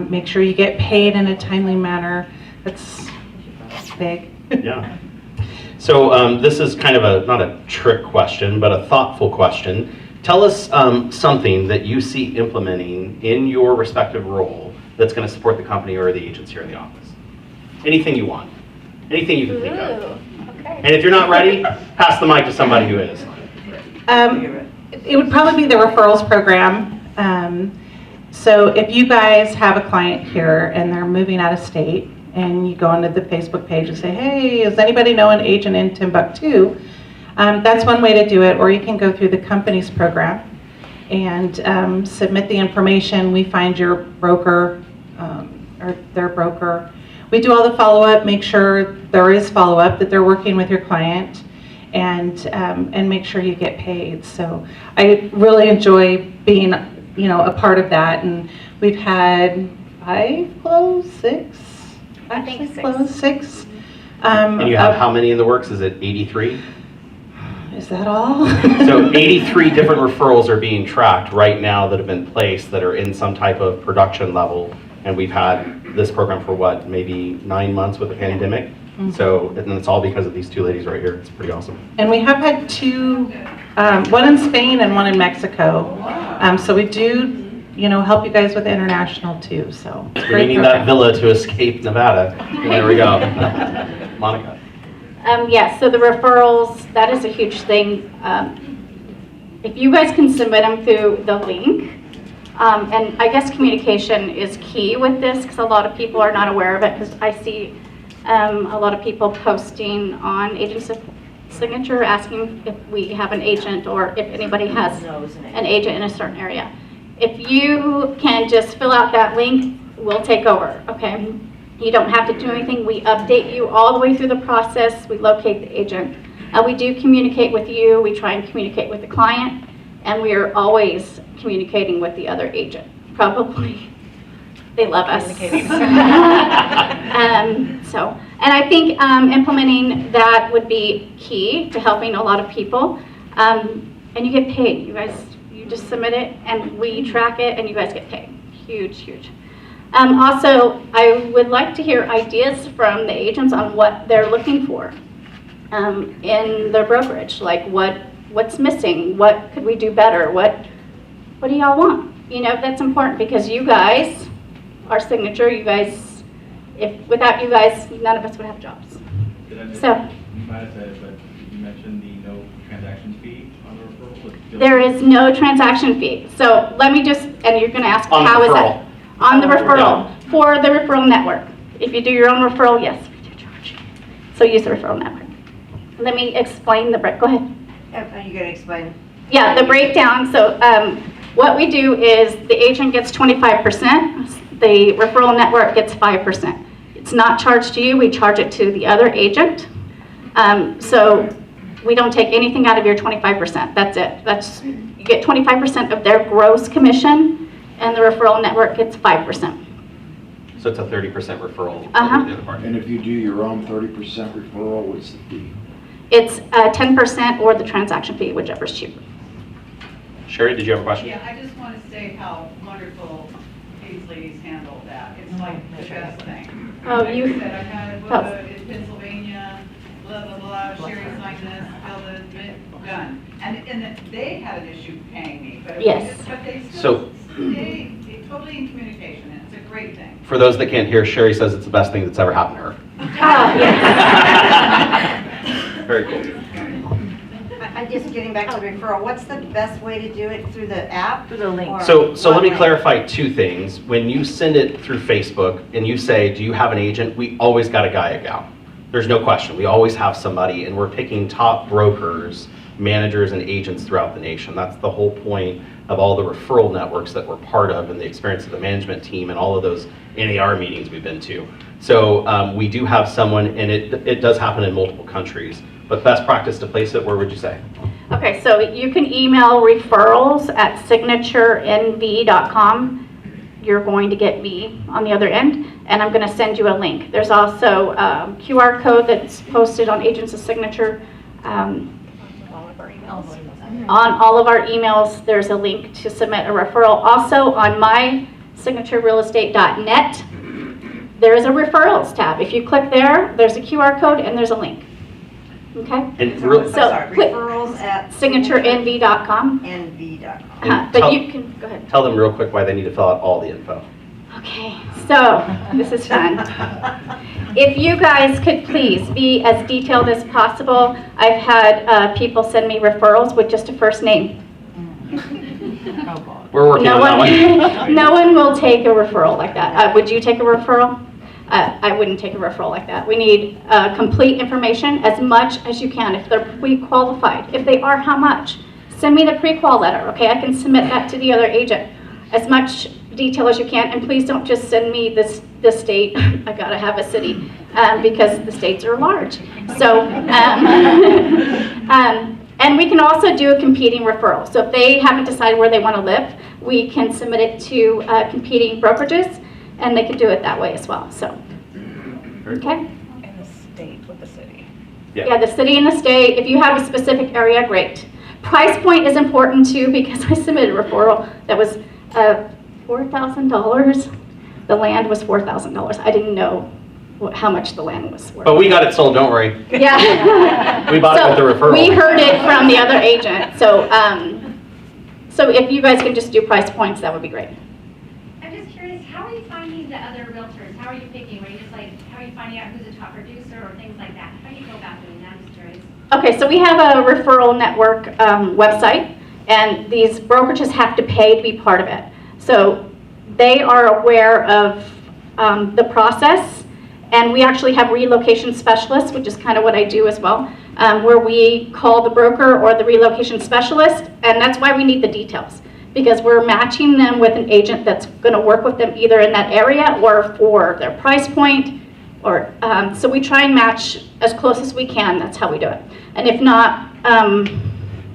make sure you get paid in a timely manner. That's big. Yeah. So this is kind of not a trick question, but a thoughtful question. Tell us something that you see implementing in your respective role that's going to support the company or the agents here in the office. Anything you want. Anything you can think of. Okay. And if you're not ready, pass the mic to somebody who is. It would probably be the referrals program. So if you guys have a client here and they're moving out of state, and you go onto the Facebook page and say, hey, does anybody know an agent in Timbuktu? That's one way to do it, or you can go through the company's program and submit the information. We find your broker or their broker. We do all the follow-up, make sure there is follow-up, that they're working with your client, and make sure you get paid. So I really enjoy being, a part of that, and we've had 5 close, 6. I think 6. Close 6. And you have how many in the works? Is it 83? Is that all? So 83 different referrals are being tracked right now that have been placed that are in some type of production level And we've had this program for what, maybe 9 months with the pandemic? So, and it's all because of these two ladies right here. It's pretty awesome. And we have had two, one in Spain and one in Mexico. So we do, help you guys with international too, so. If you need that villa to escape Nevada, there we go. Monica. Yes, so the referrals, that is a huge thing. If you guys can submit them through the link, and I guess communication is key with this because a lot of people are not aware of it because I see a lot of people posting on Agents of Signature asking if we have an agent or if anybody has an agent in a certain area. If you can just fill out that link, we'll take over, okay? You don't have to do anything. We update you all the way through the process. We locate the agent. We do communicate with you. We try and communicate with the client, and we are always communicating with the other agent. Probably they love us. And I think implementing that would be key to helping a lot of people. And you get paid. You guys, you just submit it, and we track it, and you guys get paid. Huge, huge. Also, I would like to hear ideas from the agents on what they're looking for in their brokerage. Like what's missing? What could we do better? What do y'all want? That's important because you guys, our signature, you guys, without you guys, none of us would have jobs. So, you might have said it, but you mentioned the no transaction fee on the referral. There is no transaction fee. So let me just, and you're going to ask, how is that? On On the referral, for the referral network. If you do your own referral, yes, we do charge. So use the referral network. Let me explain the go ahead. Are you going to explain? Yeah, the breakdown. So what we do is the agent gets 25%, the referral network gets 5%. It's not charged to you, we charge it to the other agent. So we don't take anything out of your 25%, that's it. You get 25% of their gross commission, and the referral network gets 5%. So it's a 30% referral. And if you do your own 30% referral, what's the fee? It's 10% or the transaction fee, whichever's cheaper. Sherry, did you have a question? Yeah, I just want to say how wonderful these ladies handled that. It's like the best thing. Oh, Like you I said, I've had it in Pennsylvania, blah, blah, blah, Sherry signed this, filled it, done. And they had an issue paying me, but yes. But they still stay totally in communication, and it's a great thing. For those that can't hear, Sherry says it's the best thing that's ever happened to her. Oh, yes. Very cool. I'm just getting back to the referral. What's the best way to do it? Through the app? Through the link. So let me clarify two things. When you send it through Facebook and you say, do you have an agent? We always got a guy, a gal. There's no question. We always have somebody, and we're picking top brokers, managers, and agents throughout the nation. That's the whole point of all the referral networks that we're part of and the experience of the management team and all of those NAR meetings we've been to. So we do have someone, and it does happen in multiple countries. But best practice to place it, where would you say? Okay, so you can email referrals@signaturенv.com. You're going to get me on the other end, and I'm going to send you a link. There's also a QR code that's posted on Agents of Signature. On all of our emails, there's a link to submit a referral. Also on mysignaturerealestate.net, there is a referrals tab. If you click there, there's a QR code and there's a link. Okay? And referrals at signaturenv.com. nv.com. But you can, go ahead. Tell them real quick why they need to fill out all the info. Okay, so this is fun. If you guys could please be as detailed as possible. I've had people send me referrals with just a first name. We're working on that one. No one will take a referral like that. Would you take a referral? I wouldn't take a referral like that. We need complete information, as much as you can. If they're pre-qualified, if they are, how much? Send me the pre-qual letter, okay? I can submit that to the other agent. As much detail as you can, and please don't just send me this state. I gotta have a city, because the states are large. So, and we can also do a competing referral. So if they haven't decided where they want to live, we can submit it to competing brokerages, and they can do it that way as well. So, okay? And the state with the city. Yeah, the city and the state. If you have a specific area, great. Price point is important too, because I submitted a referral that was $4,000, The land was $4,000. I didn't know how much the land was worth. But we got it sold, don't worry. Yeah. We bought it with the referral. We heard it from the other agent. So, so if you guys can just do price points, that would be great. I'm just curious, how are you finding the other realtors? How are you picking? Are you just like, how are you finding out who's a top producer or things like that? How do you go about doing that? I'm just curious. Okay, so we have a referral network website, and these brokerages have to pay to be part of it. So they are aware of the process, and we actually have relocation specialists, which is kind of what I do as well, where we call the broker or the relocation specialist, and that's why we need the details, because we're matching them with an agent that's going to work with them either in that area or for their price point, or so we try and match as close as we can. That's how we do it. And if not,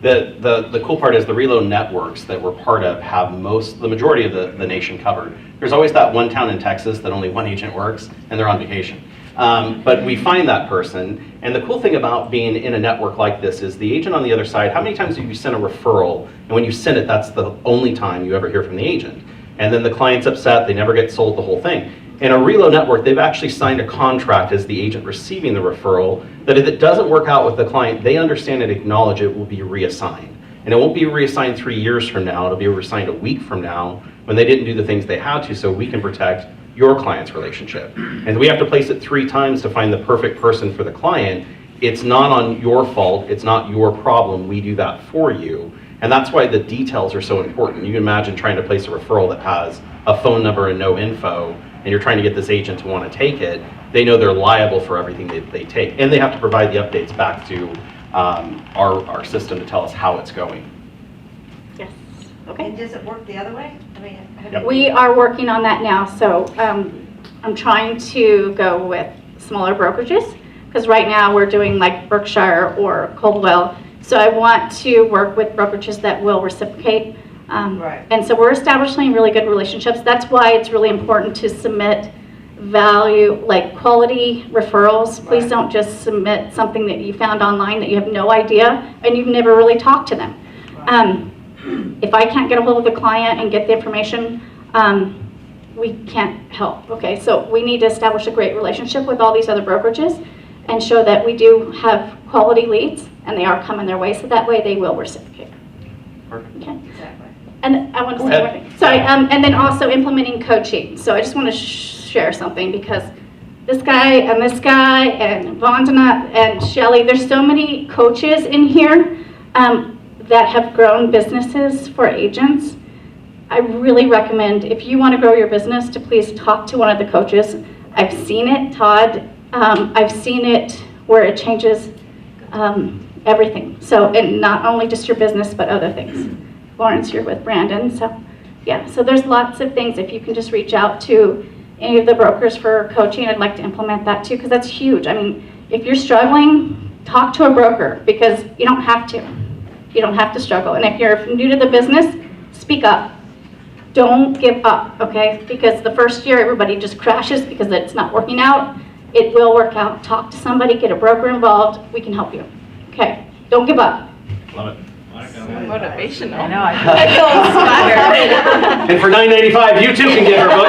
the cool part is the reload networks that we're part of have the majority of the nation covered. There's always that one town in Texas that only one agent works and they're on vacation. But we find that person, and the cool thing about being in a network like this is the agent on the other side, how many times have you sent a referral, and when you send it, that's the only time you ever hear from the agent. And then the client's upset, they never get sold the whole thing. In a reload network, they've actually signed a contract as the agent receiving the referral that if it doesn't work out with the client, they understand and acknowledge it will be reassigned. And it won't be reassigned 3 years from now, it'll be reassigned a week from now when they didn't do the things they had to, so we can protect your client's relationship. And we have to place it 3 times to find the perfect person for the client. It's not on your fault, it's not your problem, we do that for you. And that's why the details are so important. You can imagine trying to place a referral that has a phone number and no info, and you're trying to get this agent to want to take it. They know they're liable for everything that they take, and they have to provide the updates back to our system to tell us how it's going. yes, okay. And does it work the other way? I mean, Yep. We are working on that now, so I'm trying to go with smaller brokerages, because right now we're doing like Berkshire or Coldwell, so I want to work with brokerages that will reciprocate. Right. And so we're establishing really good relationships. That's why it's really important to submit value, like quality referrals. Please don't just submit something that you found online that you have no idea and you've never really talked to them. If I can't get a hold of the client and get the information, we can't help, okay? So we need to establish a great relationship with all these other brokerages and show that we do have quality leads and they are coming their way, so that way they will reciprocate. Perfect. Okay. Exactly. And I want to Go say ahead. one thing. Sorry, and then also implementing coaching. So I just want to share something, because this guy and Vandana and Shelly, there's so many coaches in here that have grown businesses for agents. I really recommend, if you want to grow your business, to please talk to one of the coaches. I've seen it, Todd. I've seen it where it changes everything. So, and not only just your business, but other things. Lawrence, you're with Brandon, so yeah. So there's lots of things. If you can just reach out to any of the brokers for coaching, I'd like to implement that too, because that's huge. I mean, if you're struggling, talk to a broker, because you don't have to. You don't have to struggle. And if you're new to the business, speak up. Don't give up, okay? Because the first year, everybody just crashes because it's not working out. It will work out. Talk to somebody, get a broker involved. We can help you, okay? Don't give up. Love it. Motivational. I know, I feel inspired. And for $9.95, you too can get her book.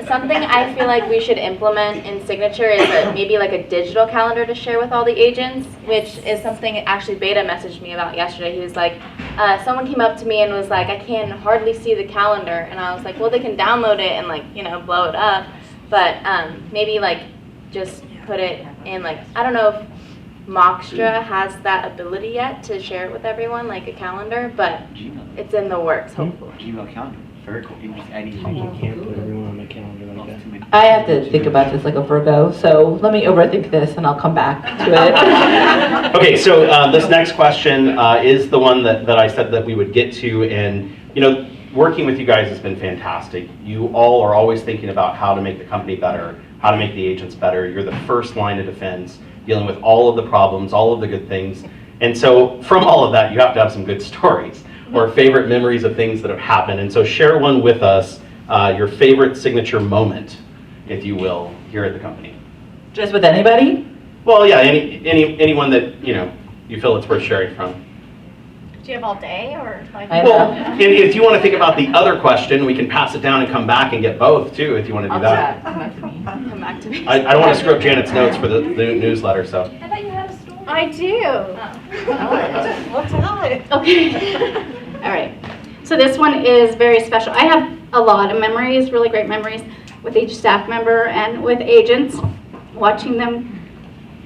Something I feel like we should implement in Signature is maybe like a digital calendar to share with all the agents, which is something actually Beta messaged me about yesterday. He was like, someone came up to me and was like, I can hardly see the calendar. And I was like, well, they can download it and like, blow it up. But maybe like just put it in like, I don't know if Moxtra has that ability yet to share it with everyone, like a calendar, but it's in the works, hopefully. Gmail calendar. Very cool. You just add each I can't put everyone on my calendar like that. I have to think about this like a Virgo, so let me overthink this and I'll come back to it. Okay, so this next question is the one that I said that we would get to, and working with you guys has been fantastic. You all are always thinking about how to make the company better, how to make the agents better. You're the first line of defense, dealing with all of the problems, all of the good things. And so from all of that, you have to have some good stories or favorite memories of things that have happened. And so share one with us, your favorite signature moment, if you will, here at the company. Just with anybody? Well, yeah, anyone that you feel it's worth sharing from. Do you have all day or like? Well, if you want to think about the other question, we can pass it down and come back and get both too, if you want to do that. Come back to me. Come back to me. I don't want to screw up Janet's notes for the newsletter, so. I thought you had a story. I do. Well, tell it. Okay. All right. So this one is very special. I have a lot of memories, really great memories, with each staff member and with agents, watching them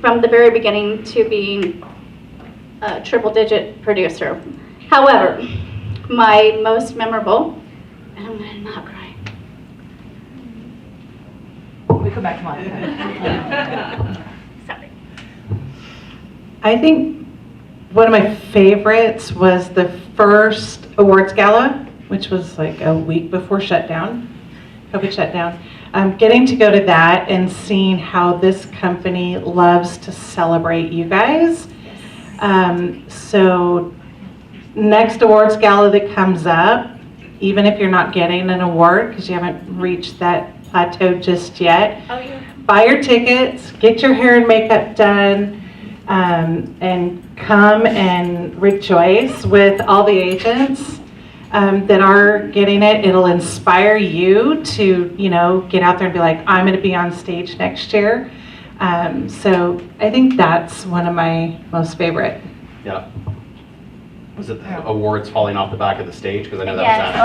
from the very beginning to being a triple-digit producer. However, my most memorable, and I'm gonna not cry. We come back to Monica. Sorry. I think one of my favorites was the first awards gala, which was like a week before shutdown, COVID shutdown. Getting to go to that and seeing how this company loves to celebrate you guys. So next awards gala that comes up, even if you're not getting an award because you haven't reached that plateau just yet, buy your tickets, get your hair and makeup done, and come and rejoice with all the agents that are getting it. It'll inspire you to, get out there and be like, I'm going to be on stage next year. So I think that's one of my most favorite. Yeah. Was it the awards falling off the back of the stage? Because I know that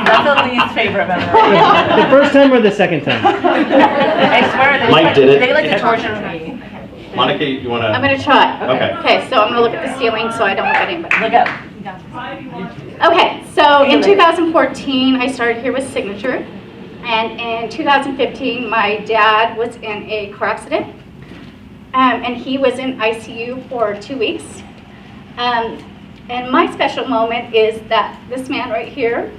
That's the least favorite memory. The first time or the second time? I swear Mike did it. They like to torture me. Monica, you want to? I'm gonna try. Okay. Okay, so I'm gonna look at the ceiling so I don't look at anybody. Look up. Okay, so in 2014, I started here with Signature. And in 2015, my dad was in a car accident. And he was in ICU for 2 weeks. And my special moment is that this man right here,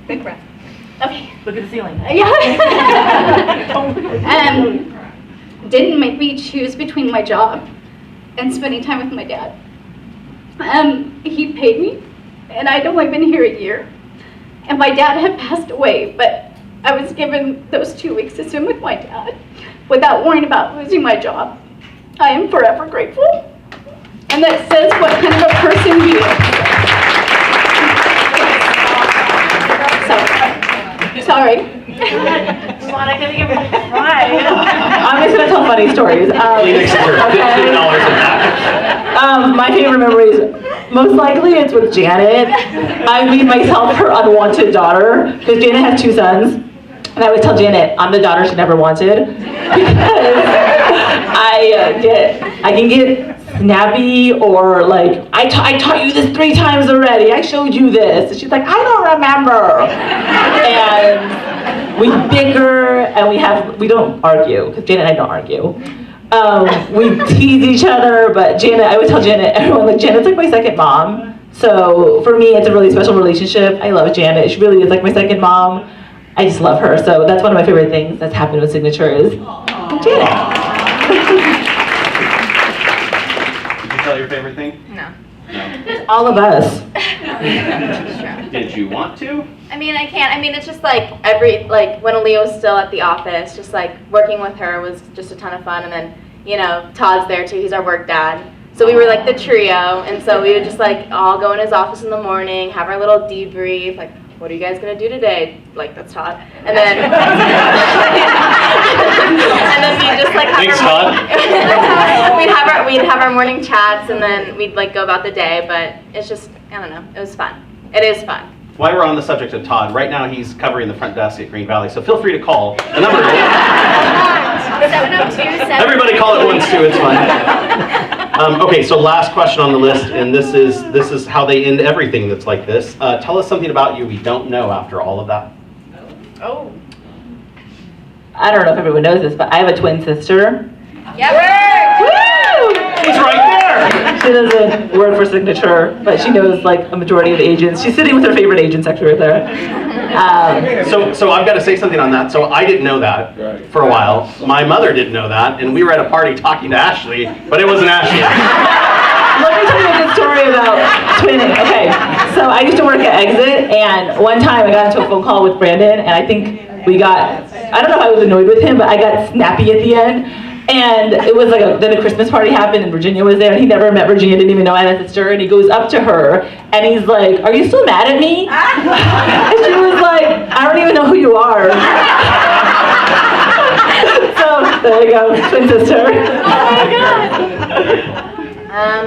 Big breath. okay. Look at the ceiling. Didn't make me choose between my job and spending time with my dad. He paid me, and I'd only been here a year. And my dad had passed away, but I was given those 2 weeks to spend with my dad without worrying about losing my job. I am forever grateful. And that says what kind of a person he is. So, sorry. Monica, you're right. I'm just gonna tell funny stories. My favorite memories, most likely it's with Janet. I made myself her unwanted daughter because Janet has 2 sons, and I would tell Janet I'm the daughter she never wanted because I can get snappy or like I taught you this 3 times already. I showed you this. And she's like, I don't remember. And we bicker and we don't argue because Janet and I don't argue. We tease each other, but Janet, I would tell Janet, everyone like Janet's like my second mom. So for me, it's a really special relationship. I love Janet. She really is like my second mom. I just love her. So that's one of my favorite things that's happened with Signature is Janet. Did you tell your favorite thing? No. All of us. Did you want to? I mean, I can't. I mean, it's just like when Leo was still at the office, just like working with her was just a ton of fun. And then, Todd's there too. He's our work dad. So we were like the trio. And so we would just like all go in his office in the morning, have our little debrief, like, what are you guys gonna do today? Like, that's Todd. And then, and then we'd just like have Thanks, Todd. we'd have our morning chats, and then we'd like go about the day. But it's just, I don't know, it was fun. It is fun. While we're on the subject of Todd, right now he's covering the front desk at Green Valley, so feel free to call. The number is 702-7. Everybody call it once too, it's fine. Okay, so last question on the list, and this is how they end everything that's like this. Tell us something about you we don't know after all of that. Oh. I don't know if everyone knows this, but I have a twin sister. Yep. Woo! It's right there! She doesn't work for Signature, but she knows like a majority of the agents. She's sitting with her favorite agents actually right there. So I've got to say something on that. So I didn't know that for a while. My mother didn't know that, and we were at a party talking to Ashley, but it wasn't Ashley. Let me tell you a good story about twinning. Okay, so I used to work at Exit, and one time I got into a phone call with Brandon, and I think I don't know how I was annoyed with him, but I got snappy at the end. And it was like then a Christmas party happened and Virginia was there and he never met Virginia, didn't even know I had a sister, and he goes up to her and he's like, "Are you still mad at me?" And she was like, "I don't even know who you are." So there you go, twin sister. Oh my God.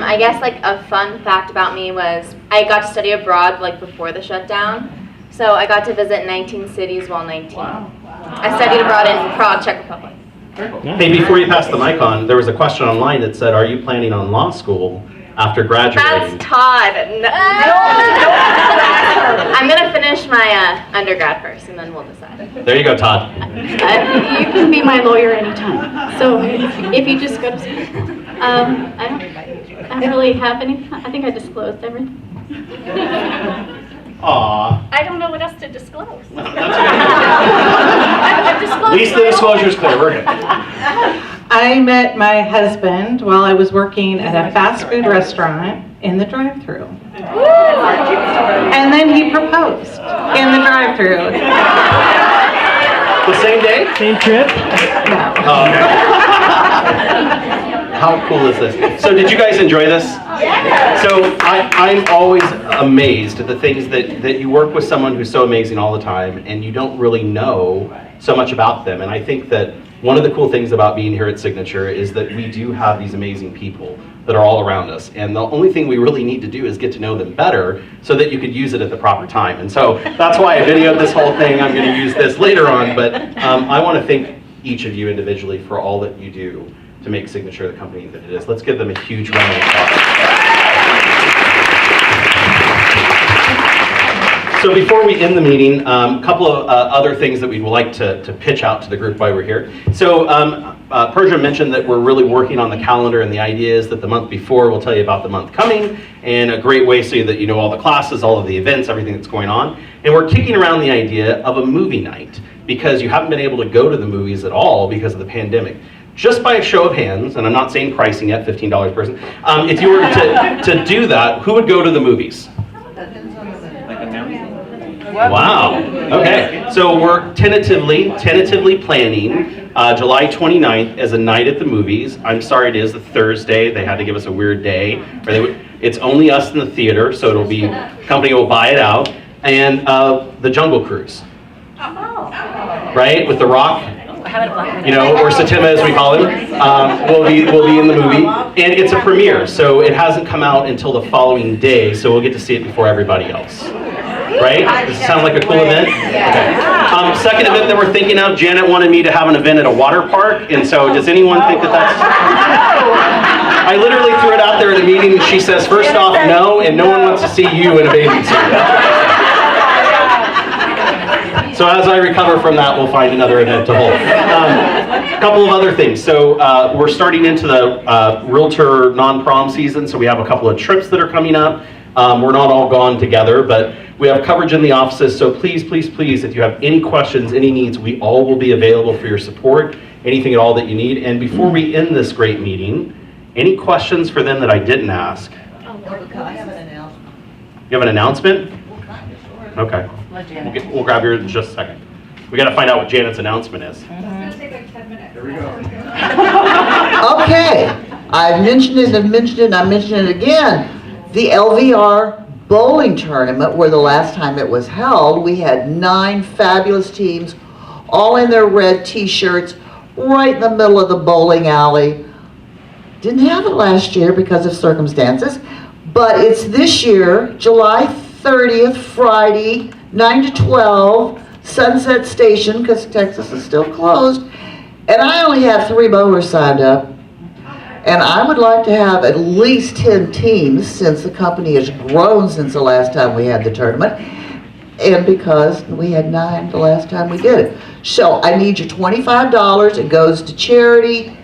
I guess like a fun fact about me was I got to study abroad like before the shutdown. So I got to visit 19 cities while 19. Wow. I studied abroad in Prague, Czech Republic. Hey, before you pass the mic on, there was a question online that said, "Are you planning on law school after graduating?" That's Todd. No. I'm gonna finish my undergrad first, and then we'll decide. There you go, Todd. You can be my lawyer anytime. So if you just go to school. I don't really have any. I think I disclosed everything. Aww. I don't know what else to disclose. At least the disclosure's clear. We're good. I met my husband while I was working at a fast food restaurant in the drive-thru. And then he proposed in the drive-thru. The same day? Same trip? Oh, okay. How cool is this? So did you guys enjoy this? Yeah. So I'm always amazed at the things that you work with someone who's so amazing all the time and you don't really know so much about them. And I think that one of the cool things about being here at Signature is that we do have these amazing people that are all around us. And the only thing we really need to do is get to know them better so that you could use it at the proper time. And so that's why I videoed this whole thing. I'm going to use this later on. But I want to thank each of you individually for all that you do to make Signature the company that it is. Let's give them a huge round of applause. So before we end the meeting, a couple of other things that we'd like to pitch out to the group while we're here. So Perseea mentioned that we're really working on the calendar, and the idea is that the month before we'll tell you about the month coming, and a great way so that you know all the classes, all of the events, everything that's going on. And we're kicking around the idea of a movie night, because you haven't been able to go to the movies at all because of the pandemic. Just by a show of hands, and I'm not saying pricing yet, $15 per person, if you were to do that, who would go to the movies? Wow. Okay. So we're tentatively planning July 29th as a night at the movies. I'm sorry, it is a Thursday. They had to give us a weird day. It's only us in the theater, so it'll be, company will buy it out. And the Jungle Cruise. Right? With The Rock. You know, or Satima as we call him, will be in the movie. And it's a premiere, so it hasn't come out until the following day, so we'll get to see it before everybody else. Right? Does it sound like a cool event? Okay. Second event that we're thinking of, Janet wanted me to have an event at a water park, and so does anyone think that that's... I literally threw it out there at a meeting, and she says, first off, no, and no one wants to see you in a bathing suit. So as I recover from that, we'll find another event to hold. A couple of other things. So we're starting into the realtor non-prom season, so we have a couple of trips that are coming up. We're not all gone together, but we have coverage in the offices, so please, please, please, if you have any questions, any needs, we all will be available for your support, anything at all that you need. And before we end this great meeting, any questions for them that I didn't ask? I have an announcement. You have an announcement? Okay. We'll grab yours in just a second. We got to find out what Janet's announcement is. It's gonna take like 10 minutes. There we go. Okay, I've mentioned it, I'm mentioning it again. The LVR bowling tournament, where the last time it was held, we had 9 fabulous teams, all in their red t-shirts, right in the middle of the bowling alley. Didn't have it last year because of circumstances, but it's this year, July 30th, Friday, 9 to 12, Sunset Station, because Texas is still closed. And I only have 3 bowlers signed up. And I would like to have at least 10 teams, since the company has grown since the last time we had the tournament. And because we had 9 the last time we did it. So I need your $25. It goes to charity.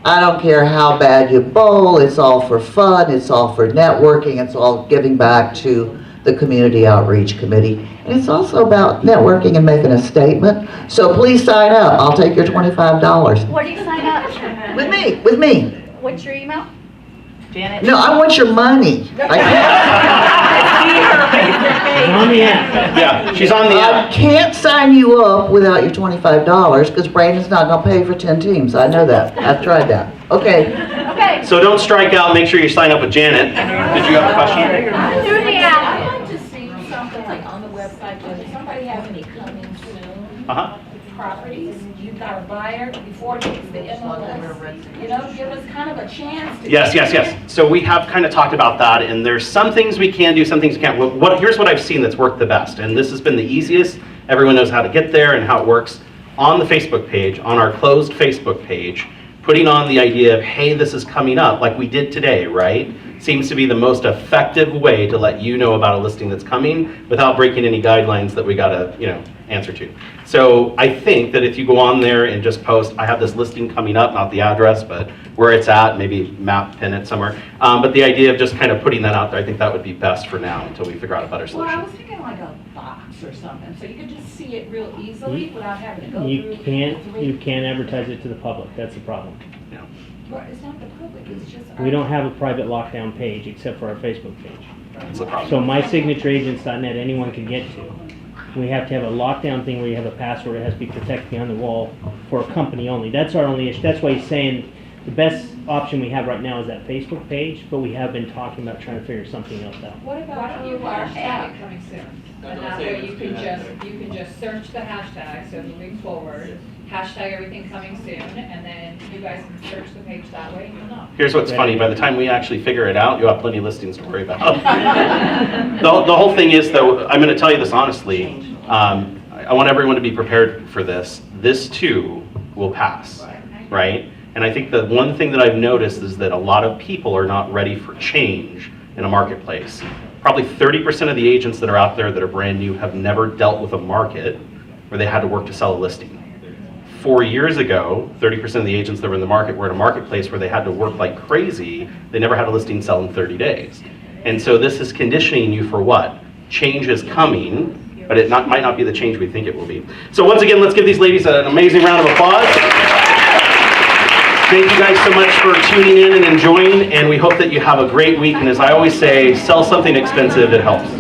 I don't care how bad you bowl. It's all for fun. It's all for networking. It's all giving back to the Community Outreach Committee. And it's also about networking and making a statement. So please sign up. I'll take your $25. Where do you sign up? With me. What's your email? Janet? No, I want your money. I can't. on the app. Yeah, she's on the I app. can't sign you up without your $25 because Brandon's not gonna pay for 10 teams. I know that. I've tried that. Okay. Okay. So don't strike out, make sure you sign up with Janet. Did you have a question? Through the app. I'd like to see something like on the website, if somebody has any coming soon Uh-huh. properties, you've got a buyer before it hits the MLS, you know, give us kind of a chance to. Yes. So we have kind of talked about that, and there's some things we can do, some things we can't. Here's what I've seen that's worked the best, and this has been the easiest. Everyone knows how to get there and how it works. On the Facebook page, on our closed Facebook page, putting on the idea of, hey, this is coming up, like we did today, right? Seems to be the most effective way to let you know about a listing that's coming without breaking any guidelines that we gotta, answer to. So I think that if you go on there and just post, I have this listing coming up, not the address, but where it's at, maybe map pin it somewhere. But the idea of just kind of putting that out there, I think that would be best for now until we figure out a better Well, I solution. was thinking like a box or something, so you could just see it real easily without having to go You through. can't advertise it to the public, that's the problem. Well, it's not the public, it's just. We don't have a private lockdown page except for our Facebook page. That's the problem. So mysignatureagents.net, anyone can get to. We have to have a lockdown thing where you have a password, it has to be protected behind the wall for a company only. That's our only issue. That's why he's saying the best option we have right now is that Facebook page, but we have been talking about trying to figure something else out. What about Why don't you our hashtag app? it coming soon? And that way you can just search the hashtag, so moving forward, hashtag everything coming soon, and then you guys can search the page that way and you'll know. Here's what's funny, by the time we actually figure it out, you'll have plenty of listings to worry about. The whole thing is, though, I'm gonna tell you this honestly, I want everyone to be prepared for this. This too will pass, right? And I think the one thing that I've noticed is that a lot of people are not ready for change in a marketplace. Probably 30% of the agents that are out there that are brand new have never dealt with a market where they had to work to sell a listing. 4 years ago, 30% of the agents that were in the market were in a marketplace where they had to work like crazy. They never had a listing sell in 30 days. And so this is conditioning you for what? Change is coming, but it might not be the change we think it will be. So once again, let's give these ladies an amazing round of applause. Thank you guys so much for tuning in and enjoying, and we hope that you have a great week. And as I always say, sell something expensive, it helps.